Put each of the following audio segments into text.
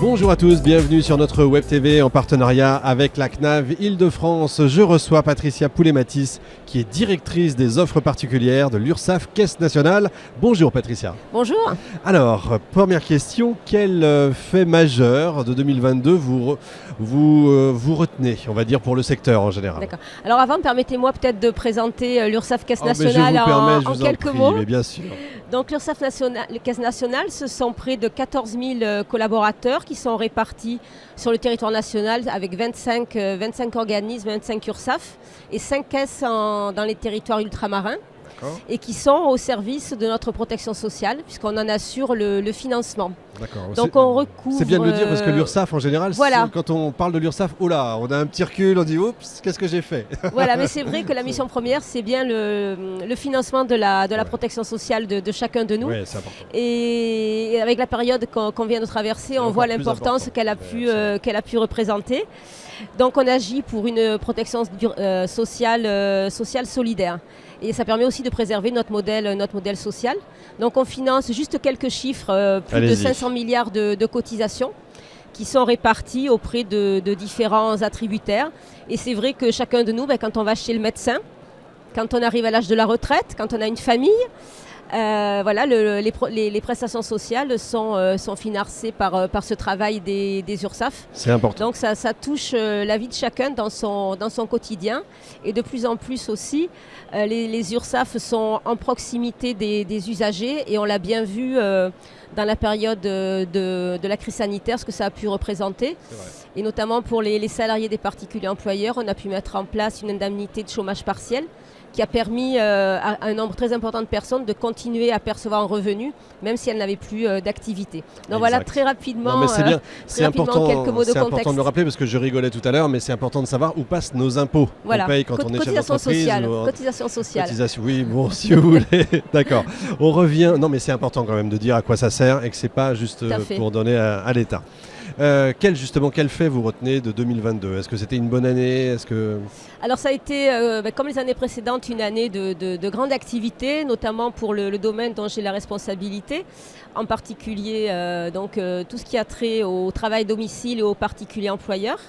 Bonjour à tous, bienvenue sur notre Web TV en partenariat avec la CNAV Île-de-France. Je reçois Patricia Poulet-Mathis qui est directrice des offres particulières de l'URSSAF Caisse Nationale. Bonjour Patricia. Bonjour. Alors, première question, quel fait majeur de 2022 vous retenez, on va dire, pour le secteur en général? D'accord. Alors avant, permettez-moi peut-être de présenter l'URSSAF Caisse Nationale je en vous quelques prie, mots. Mais bien sûr. Donc l'URSSAF Caisse Nationale, ce sont près de 14 000 collaborateurs qui sont répartis sur le territoire national avec 25 organismes, 25 URSSAF et 5 caisses dans les territoires ultramarins. Et qui sont au service de notre protection sociale, puisqu'on en assure le financement. D'accord. Donc on recouvre... C'est bien de le dire, parce que l'URSSAF, en général, voilà. Quand on parle de l'URSSAF, oh là, on a un petit recul, on dit, oups, qu'est-ce que j'ai fait? Voilà, mais c'est vrai que la mission première, c'est bien le financement de la protection sociale de chacun de nous. Oui, c'est important. Et avec la période qu'on vient de traverser, on voit l'importance qu'elle a pu représenter. Donc on agit pour une protection sociale solidaire. Et ça permet aussi de préserver notre modèle social. Donc on finance juste quelques chiffres, plus de 500 milliards de cotisations qui sont répartis auprès de différents attributaires. Et c'est vrai que chacun de nous, quand on va chez le médecin, quand on arrive à l'âge de la retraite, quand on a une famille, les prestations sociales sont financées par ce travail des URSSAF. C'est important. Donc ça touche la vie de chacun dans son quotidien. Et de plus en plus aussi, les URSSAF sont en proximité des usagers. Et on l'a bien vu dans la période de la crise sanitaire, ce que ça a pu représenter. Et notamment pour les salariés des particuliers employeurs, on a pu mettre en place une indemnité de chômage partiel qui a permis à un nombre très important de personnes de continuer à percevoir un revenu, même si elles n'avaient plus d'activité. Donc exact. Voilà, très rapidement, non, c'est bien. C'est important, quelques mots de contexte. C'est important de le rappeler parce que je rigolais tout à l'heure, mais c'est important de savoir où passent nos impôts. Voilà. On paye quand on est chef d'entreprise. Cotisation sociale. Oui, bon, si vous voulez. D'accord. On revient. Non, mais c'est important quand même de dire à quoi ça sert et que c'est pas juste pour donner à l'État. Quel fait vous retenez de 2022? Est-ce que c'était une bonne année? Alors ça a été, comme les années précédentes, une année de grande activité, notamment pour le domaine dont j'ai la responsabilité, en particulier tout ce qui a trait au travail domicile et aux particuliers employeurs,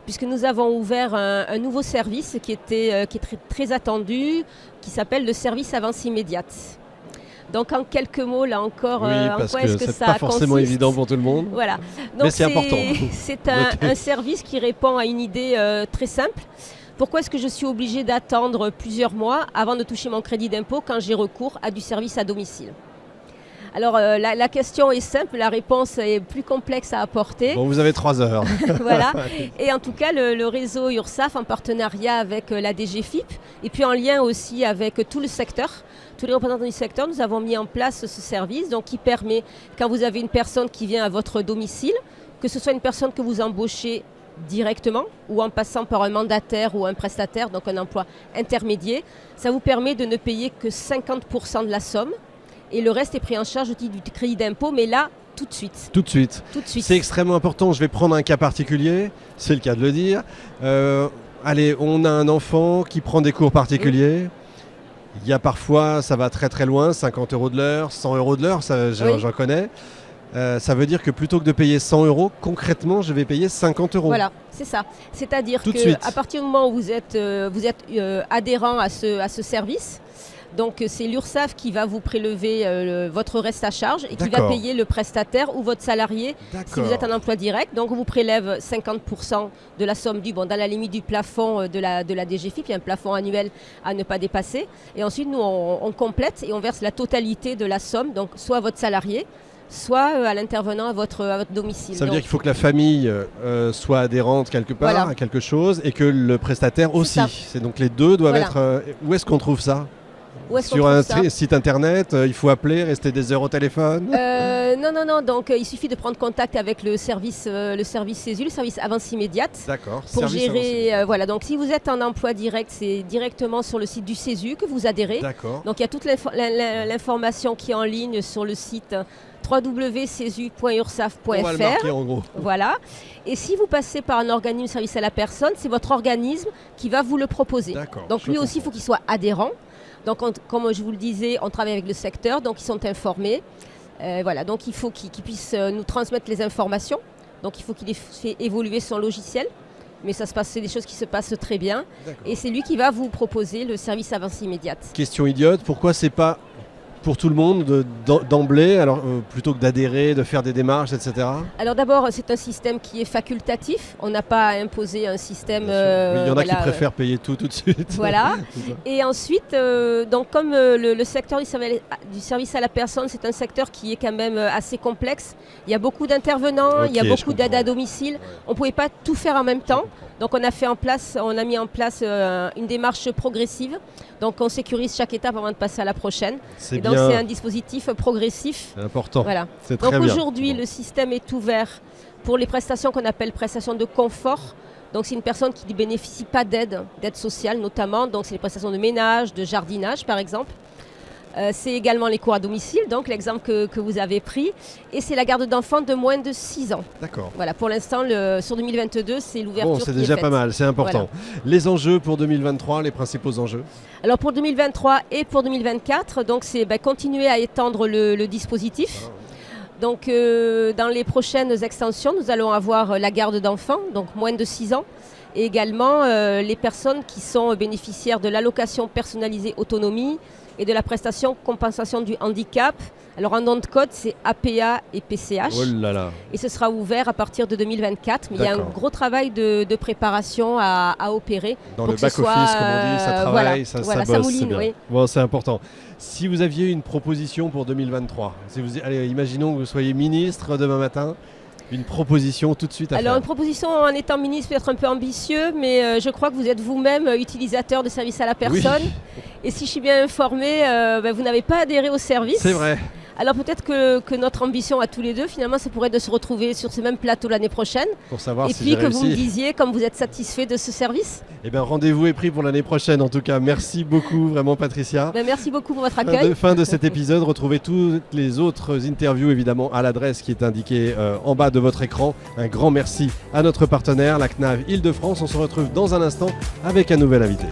puisque nous avons ouvert un nouveau service qui est très attendu, qui s'appelle le service avance immédiate. Donc en quelques mots, là encore, oui, en quoi est-ce que ça consiste? C'est pas forcément évident pour tout le monde. Voilà. Donc mais c'est important. C'est un service qui répond à une idée très simple. Pourquoi est-ce que je suis obligée d'attendre plusieurs mois avant de toucher mon crédit d'impôt quand j'ai recours à du service à domicile? Alors la question est simple, la réponse est plus complexe à apporter. Bon, vous avez 3 heures. Voilà. Et en tout cas, le réseau URSSAF, en partenariat avec la DGFiP, et puis en lien aussi avec tout le secteur, tous les représentants du secteur, nous avons mis en place ce service qui permet, quand vous avez une personne qui vient à votre domicile, que ce soit une personne que vous embauchez directement ou en passant par un mandataire ou un prestataire, donc un emploi intermédiaire, ça vous permet de ne payer que 50% de la somme. Et le reste est pris en charge au titre du crédit d'impôt, mais là, tout de suite. Tout de suite. C'est extrêmement important. Je vais prendre un cas particulier, c'est le cas de le dire. Allez, on a un enfant qui prend des cours particuliers. Il y a parfois, ça va très très loin, 50 € de l'heure, 100 € de l'heure, j'en connais. Ça veut dire que plutôt que de payer 100 €, concrètement, je vais payer 50 €. Voilà, c'est ça. C'est-à-dire qu'à partir du moment où vous êtes adhérent à ce service, donc c'est l'URSSAF qui va vous prélever votre reste à charge et qui va payer le prestataire ou votre salarié si vous êtes en emploi direct. Donc on vous prélève 50% de la somme due, dans la limite du plafond de la DGFiP, il y a un plafond annuel à ne pas dépasser. Et ensuite nous on complète et on verse la totalité de la somme, donc soit à votre salarié, soit à l'intervenant à votre domicile. Ça veut dire qu'il faut que la famille soit adhérente quelque part à quelque chose et que le prestataire aussi. C'est donc les deux doivent être... où est-ce qu'on trouve ça? Sur un site internet, il faut appeler, rester des heures au téléphone? Non. Donc il suffit de prendre contact avec le service CESU, le service avance immédiate. D'accord. Pour gérer. Donc si vous êtes en emploi direct, c'est directement sur le site du CESU que vous adhérez. D'accord. Donc il y a toute l'information qui est en ligne sur le site www.cesu.ursaf.fr. On va le marquer en gros. Voilà. Et si vous passez par un organisme de service à la personne, c'est votre organisme qui va vous le proposer. D'accord. Donc lui aussi, il faut qu'il soit adhérent. Donc, comme je vous le disais, on travaille avec le secteur, donc ils sont informés. Donc il faut qu'ils puissent nous transmettre les informations Donc il faut qu'il ait fait évoluer son logiciel. Mais c'est des choses qui se passent très bien. Et c'est lui qui va vous proposer le service avancée immédiate. Question idiote, pourquoi c'est pas pour tout le monde d'emblée, alors plutôt que d'adhérer, de faire des démarches, etc. Alors d'abord, c'est un système qui est facultatif. On n'a pas à imposer un système... il y en a qui préfèrent payer tout de suite. Voilà. Et ensuite, donc comme le secteur du service à la personne, c'est un secteur qui est quand même assez complexe. Il y a beaucoup d'intervenants, il y a beaucoup d'aides à domicile. On ne pouvait pas tout faire en même temps. Donc on a mis en place une démarche progressive. Donc on sécurise chaque étape avant de passer à la prochaine. Donc c'est un dispositif progressif. C'est important. Voilà. C'est très bien. Donc aujourd'hui, le système est ouvert pour les prestations qu'on appelle prestations de confort. Donc c'est une personne qui ne bénéficie pas d'aide sociale notamment. Donc c'est les prestations de ménage, de jardinage par exemple. C'est également les cours à domicile, donc l'exemple que vous avez pris. Et c'est la garde d'enfants de moins de 6 ans. D'accord. Voilà, pour l'instant, sur 2022, c'est l'ouverture. Bon, c'est déjà pas mal, c'est important. Voilà. Les enjeux pour 2023, les principaux enjeux? Alors pour 2023 et pour 2024, donc c'est continuer à étendre le dispositif. Donc dans les prochaines extensions, nous allons avoir la garde d'enfants, donc moins de 6 ans. Et également les personnes qui sont bénéficiaires de l'allocation personnalisée autonomie et de la prestation compensation du handicap. Alors en nom de code, c'est APA et PCH. Oh là là. Et ce sera ouvert à partir de 2024. Mais il y a un gros travail de préparation à opérer. Dans le back-office, comme on dit, ça travaille, ça bosse, ça mouline, c'est bien. Oui. Bon, c'est important. Si vous aviez une proposition pour 2023, allez, imaginons que vous soyez ministre demain matin, une proposition tout de suite à faire. Alors une proposition en étant ministre peut être un peu ambitieux, mais je crois que vous êtes vous-même utilisateur de services à la personne. Oui. Et si je suis bien informée, vous n'avez pas adhéré au service. C'est vrai. Alors peut-être que notre ambition à tous les deux, finalement, ça pourrait être de se retrouver sur ce même plateau l'année prochaine. Pour savoir si j'ai réussi. Et puis que vous me disiez comme vous êtes satisfait de ce service. Eh bien, rendez-vous est pris pour l'année prochaine. En tout cas, merci beaucoup, vraiment, Patricia. Merci beaucoup pour votre accueil. Fin de cet épisode. Retrouvez toutes les autres interviews, évidemment, à l'adresse qui est indiquée en bas de votre écran. Un grand merci à notre partenaire, la CNAV Île-de-France. On se retrouve dans un instant avec un nouvel invité.